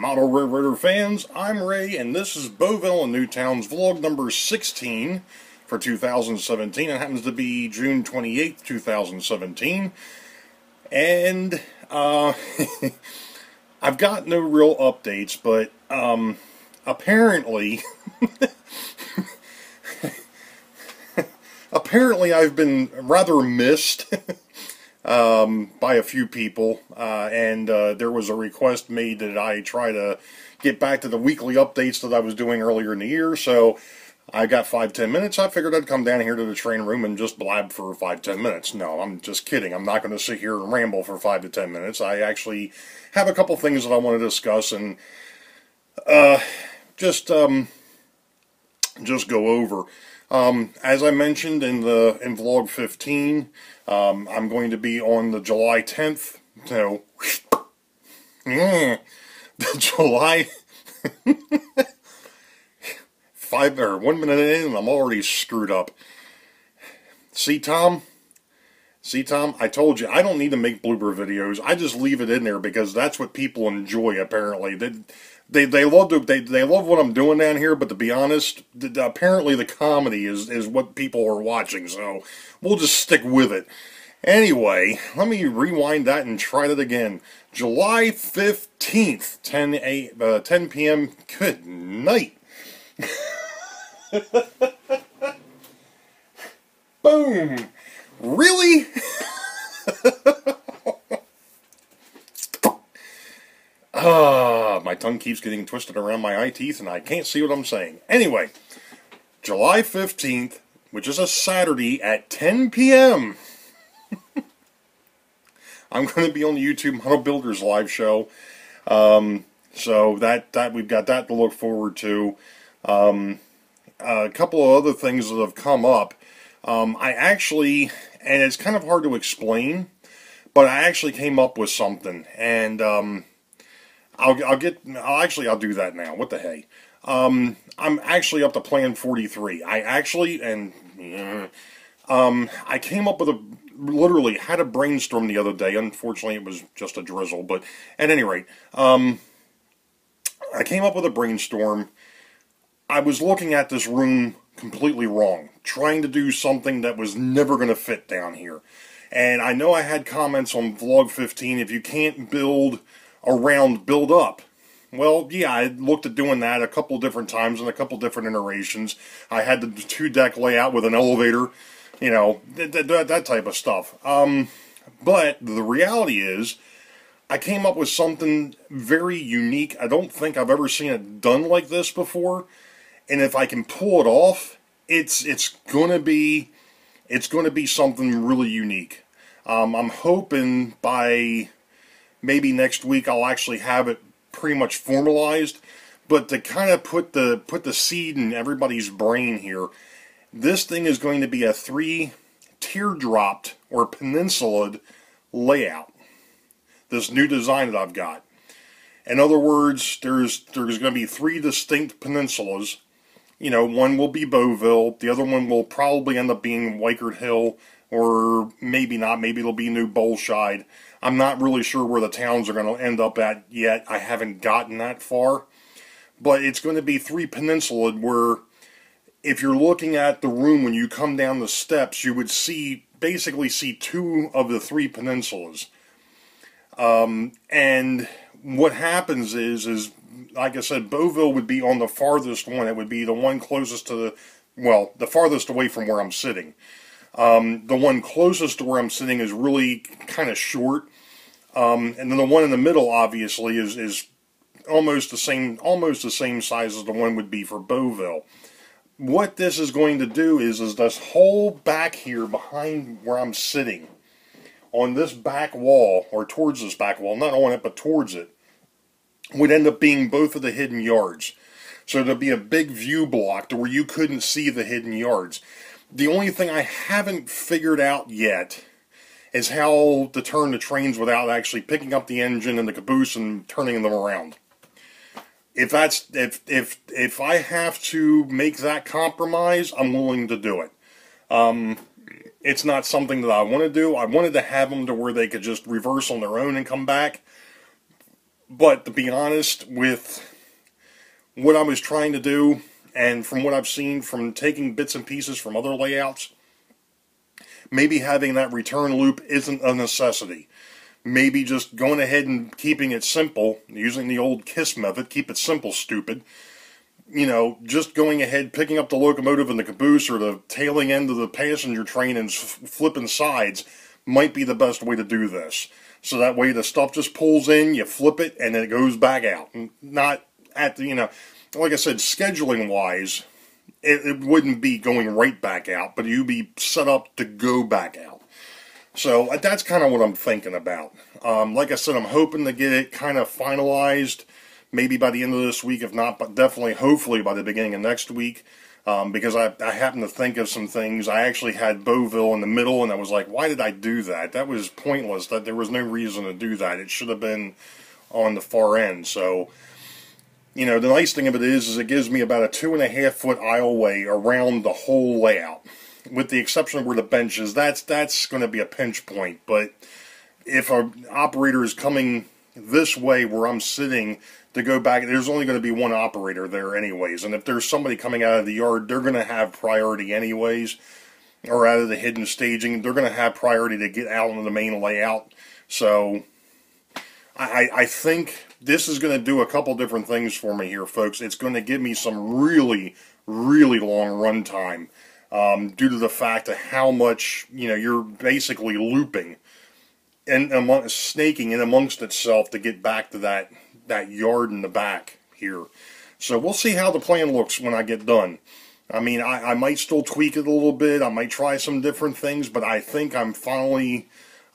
Model Railroader fans, I'm Ray, and this is Boeville and Newtown's vlog number 16 for 2017. It happens to be June 28th, 2017. And, I've got no real updates, but, apparently, apparently I've been rather missed by a few people, and there was a request made that I try to get back to the weekly updates that I was doing earlier in the year, so I got 5-10 minutes. I figured I'd come down here to the train room and just blab for 5-10 minutes. No, I'm just kidding. I'm not going to sit here and ramble for 5 to 10 minutes. I actually have a couple things that I want to discuss and just go over. As I mentioned in vlog 15, I'm going to be on the July 10th, no, the July 1 minute in and I'm already screwed up. See, Tom, I told you, I don't need to make blooper videos. I just leave it in there because that's what people enjoy, apparently. They love what I'm doing down here, but to be honest, apparently the comedy is what people are watching, so we'll just stick with it. Anyway, let me rewind that and try that again. July 15th, 10 p.m. Good night. Boom. Really? My tongue keeps getting twisted around my eye teeth and I can't see what I'm saying. Anyway, July 15th, which is a Saturday at 10 p.m. I'm going to be on the YouTube Model Builders live show. So that we've got that to look forward to. A couple of other things that have come up. I actually, and it's kind of hard to explain, but I actually came up with something, and I'll do that now. What the hey? I'm actually up to Plan 43. I came up with literally had a brainstorm the other day. Unfortunately, it was just a drizzle, but at any rate, I came up with a brainstorm. I was looking at this room completely wrong, trying to do something that was never going to fit down here. And I know I had comments on vlog 15, if you can't build around, build up. Well, yeah, I looked at doing that a couple different times in a couple different iterations. I had the 2-deck layout with an elevator, you know, that type of stuff. But the reality is, I came up with something very unique. I don't think I've ever seen it done like this before. And if I can pull it off, it's gonna be something really unique. I'm hoping by maybe next week I'll actually have it pretty much formalized. But to kind of put the seed in everybody's brain here, this thing is going to be a 3 teardropped or peninsulaed layout. This new design that I've got. In other words, there's going to be 3 distinct peninsulas. You know, one will be Boeville, the other one will probably end up being Wykert Hill, or maybe not, maybe it'll be New Bolshide. I'm not really sure where the towns are going to end up at yet. I haven't gotten that far. But it's going to be 3 peninsulaed where, if you're looking at the room when you come down the steps, you would basically see 2 of the 3 peninsulas. And what happens is like I said, Boeville would be on the farthest one. It would be the one closest to the farthest away from where I'm sitting. The one closest to where I'm sitting is really kind of short. And then the one in the middle, obviously, is almost the same size as the one would be for Boeville. What this is going to do is this whole back here behind where I'm sitting, on this back wall, or towards this back wall, not on it, but towards it, would end up being both of the hidden yards. So there'd be a big view block to where you couldn't see the hidden yards. The only thing I haven't figured out yet is how to turn the trains without actually picking up the engine and the caboose and turning them around. If I have to make that compromise, I'm willing to do it. It's not something that I want to do. I wanted to have them to where they could just reverse on their own and come back. But to be honest, with what I was trying to do, and from what I've seen from taking bits and pieces from other layouts, maybe having that return loop isn't a necessity. Maybe just going ahead and keeping it simple, using the old KISS method, keep it simple, stupid. You know, just going ahead, picking up the locomotive and the caboose or the tailing end of the passenger train and flipping sides might be the best way to do this. So that way the stuff just pulls in, you flip it, and then it goes back out. Not at the, you know, like I said, scheduling wise, it wouldn't be going right back out, but you'd be set up to go back out. So that's kind of what I'm thinking about. Like I said, I'm hoping to get it kind of finalized maybe by the end of this week, if not, but definitely, hopefully by the beginning of next week. Because I happen to think of some things. I actually had Boeville in the middle, and I was like, why did I do that? That was pointless. That there was no reason to do that. It should have been on the far end. So, you know, the nice thing of it is it gives me about a 2.5 foot aisleway around the whole layout. With the exception of where the bench is, that's going to be a pinch point. But if an operator is coming this way where I'm sitting to go back, there's only going to be one operator there anyways. And if there's somebody coming out of the yard, they're going to have priority anyways. Or out of the hidden staging, they're going to have priority to get out into the main layout. So I think this is going to do a couple different things for me here, folks. It's going to give me some really, really long run time. Due to the fact of how much, you know, you're basically looping and snaking in amongst itself to get back to that yard in the back here. So we'll see how the plan looks when I get done. I mean, I might still tweak it a little bit. I might try some different things, but I think I finally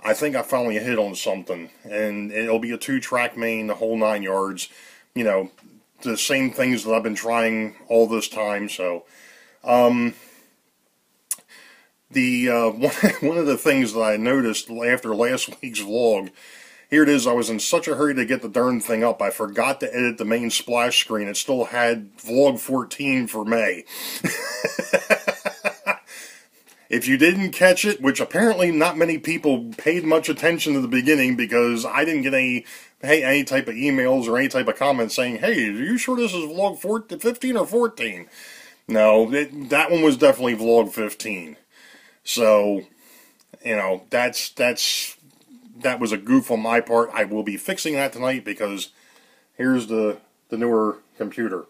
hit on something. And it'll be a 2-track main, the whole 9 yards. You know, the same things that I've been trying all this time. So, one of the things that I noticed after last week's vlog, here it is, I was in such a hurry to get the darn thing up, I forgot to edit the main splash screen. It still had vlog 14 for May. If you didn't catch it, which apparently not many people paid much attention to the beginning because I didn't get any type of emails or any type of comments saying, hey, are you sure this is vlog 15 or 14? No, that one was definitely vlog 15. So, you know, that was a goof on my part. I will be fixing that tonight because here's the newer computer.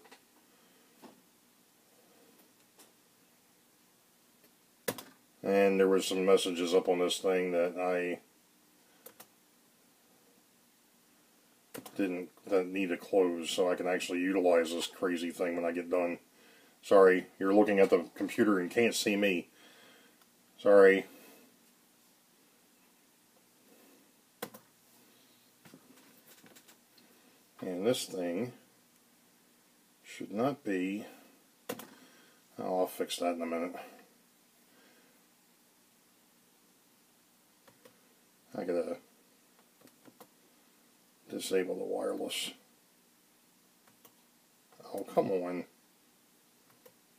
And there was some messages up on this thing that I that need to close so I can actually utilize this crazy thing when I get done. Sorry, you're looking at the computer and can't see me. Sorry. And this thing should not be... Oh, I'll fix that in a minute. I gotta disable the wireless. Oh, come on.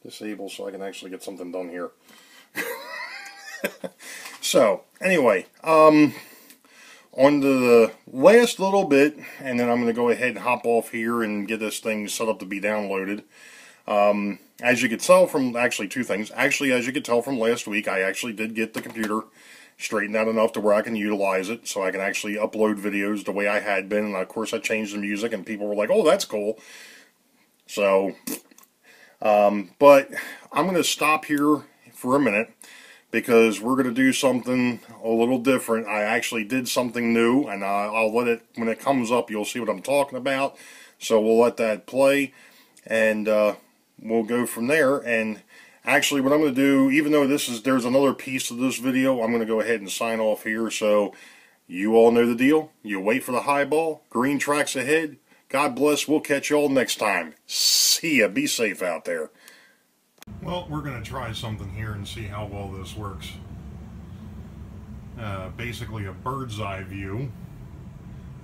Disable so I can actually get something done here. So, anyway, on to the last little bit, and then I'm going to go ahead and hop off here and get this thing set up to be downloaded. As you could tell from, actually two things. Actually, as you could tell from last week, I actually did get the computer straightened out enough to where I can utilize it, so I can actually upload videos the way I had been, and of course I changed the music, and people were like, oh, that's cool. So, but I'm going to stop here for a minute, because we're going to do something a little different. I actually did something new, and I'll let it, when it comes up, you'll see what I'm talking about. So we'll let that play, and we'll go from there. And actually, what I'm going to do, even though there's another piece to this video, I'm going to go ahead and sign off here. So you all know the deal. You wait for the high ball. Green tracks ahead. God bless. We'll catch you all next time. See ya. Be safe out there. Well, we're going to try something here and see how well this works. Basically a bird's eye view,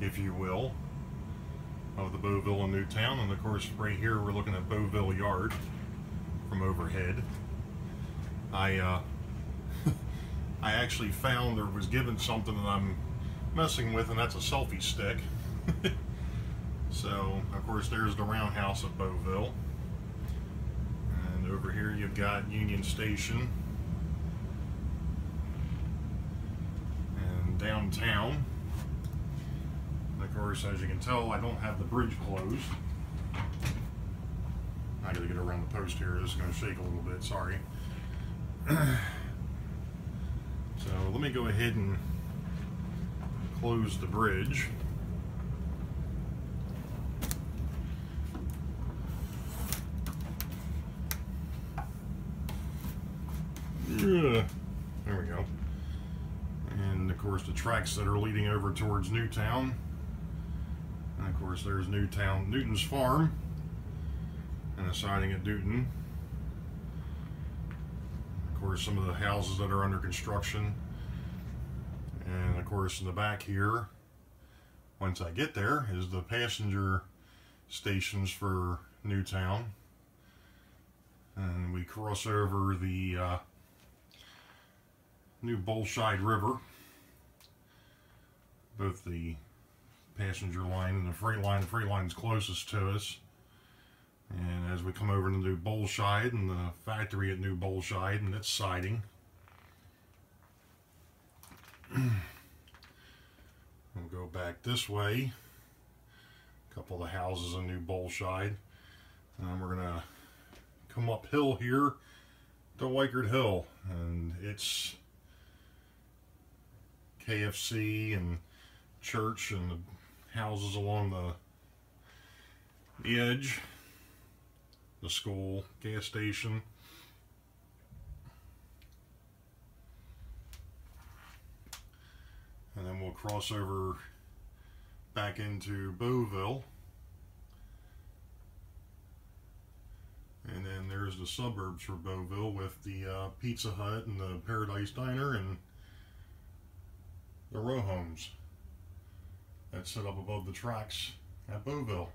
if you will, of the Boeville in Newtown. And of course, right here we're looking at Boeville Yard from overhead. I actually found or was given something that I'm messing with, and that's a selfie stick. So, of course, there's the roundhouse of Boeville. And over here you've got Union Station. And downtown. And of course, as you can tell, I don't have the bridge closed. I gotta get around the post here. This is gonna shake a little bit, sorry. So let me go ahead and close the bridge. There we go. And of course the tracks that are leading over towards Newtown. And of course there's Newton's farm. And the siding at Newton. Of course some of the houses that are under construction. And of course in the back here, once I get there, is the passenger stations for Newtown. And we cross over the New Bolshide River, both the passenger line and the freight line. The freight line's closest to us. And as we come over to New Bolshide and the factory at New Bolshide and its siding, we'll go back this way. A couple of the houses in New Bolshide. And we're gonna come uphill here to Wykert Hill, and it's KFC and church and the houses along the edge, the school, gas station. And then we'll cross over back into Boeville. And then there's the suburbs for Boeville with the Pizza Hut and the Paradise Diner and the row homes that's set up above the tracks at Boeville.